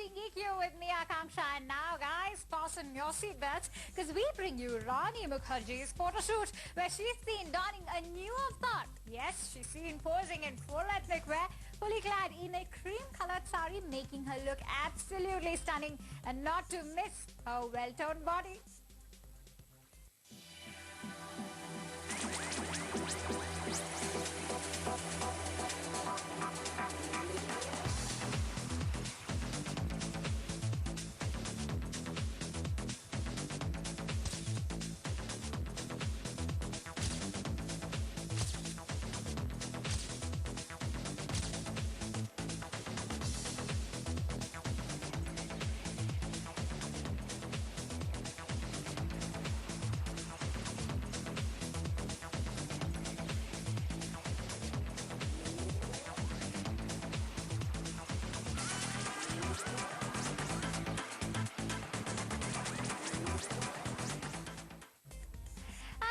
watching EQ with me, Akanksha. And now, guys, fasten your seatbelts because we bring you Rani Mukherjee's photo shoot where she's seen donning a new avatar. Yes, she's seen posing in full ethnic wear, fully clad in a cream-colored sari, making her look absolutely stunning and not to miss her well-toned body.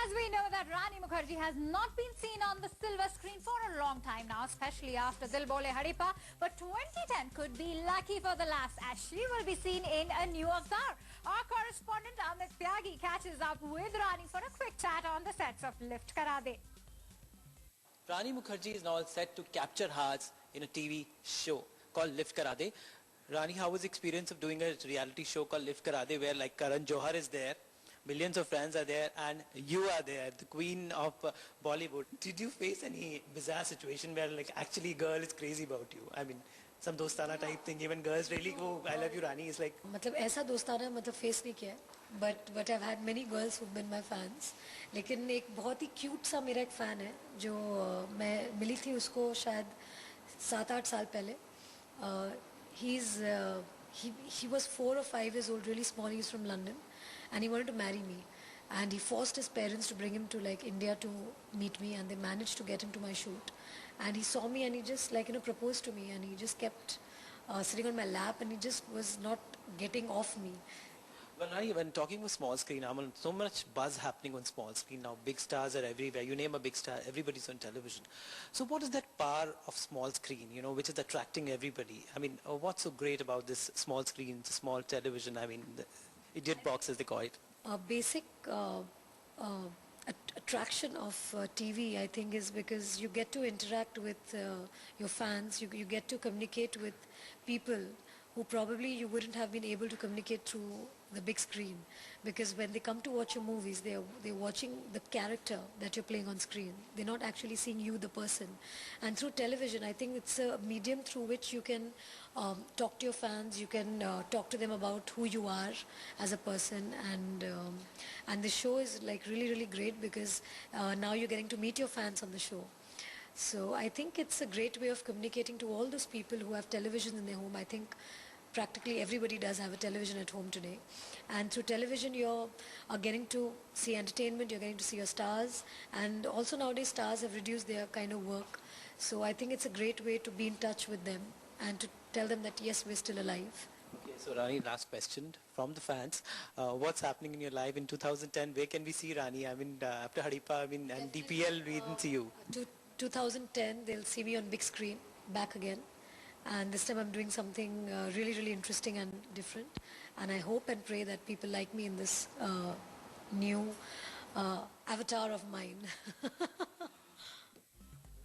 As we know that Rani Mukherjee has not been seen on the silver screen for a long time now, especially after Dil Bole Haripa. But 2010 could be lucky for the lass as she will be seen in a new avatar. Our correspondent Amit Tyagi catches up with Rani for a quick chat on the sets of Lift Kara De. Rani Mukherjee is now set to capture hearts in a TV show called Lift Kara De. Rani, how was the experience of doing a reality show called Lift Kara De where like Karan Johar is there? Millions of fans are there and you are there, the queen of Bollywood. Did you face any bizarre situation where like actually girl is crazy about you? I mean, some dostana type thing, even girls really go, I love you Rani, is like... मतलब ऐसा दोस्ताना मतलब face नहीं किया है but I've had many girls who've been my fans. लेकिन एक बहुत ही क्यूट सा मेरा एक फ़ैन है जो मैं मिली थी उसको शायद 7-8 साल पहले. He was 4 or 5 years old, really small. He's from London and he wanted to marry me, and he forced his parents to bring him to like India to meet me, and they managed to get him to my shoot. And he saw me and he just proposed to me, and he just kept sitting on my lap and he just was not getting off me. Well, Rani, when talking with small screen, so much buzz happening on small screen now. Big stars are everywhere. You name a big star, everybody's on television. So what is that power of small screen, you know, which is attracting everybody? I mean, what's so great about this small screen, small television? I mean, the idiot box as they call it. Basic attraction of TV, I think, is because you get to interact with your fans. You get to communicate with people who probably you wouldn't have been able to communicate through the big screen, because when they come to watch your movies, they're watching the character that you're playing on screen. They're not actually seeing you, the person. And through television, I think it's a medium through which you can talk to your fans. You can talk to them about who you are as a person, and the show is like really great because now you're getting to meet your fans on the show. So I think it's a great way of communicating to all those people who have television in their home. I think practically everybody does have a television at home today. And through television you're getting to see entertainment, you're getting to see your stars. And also nowadays stars have reduced their kind of work. So I think it's a great way to be in touch with them and to tell them that yes, we're still alive. Okay, so Rani, last question from the fans. What's happening in your life in 2010? Where can we see Rani? I mean, after Haripa, I mean, and DPL, we didn't see you. 2010, they'll see me on big screen, back again. And this time I'm doing something really interesting and different. And I hope and pray that people like me in this new avatar of mine.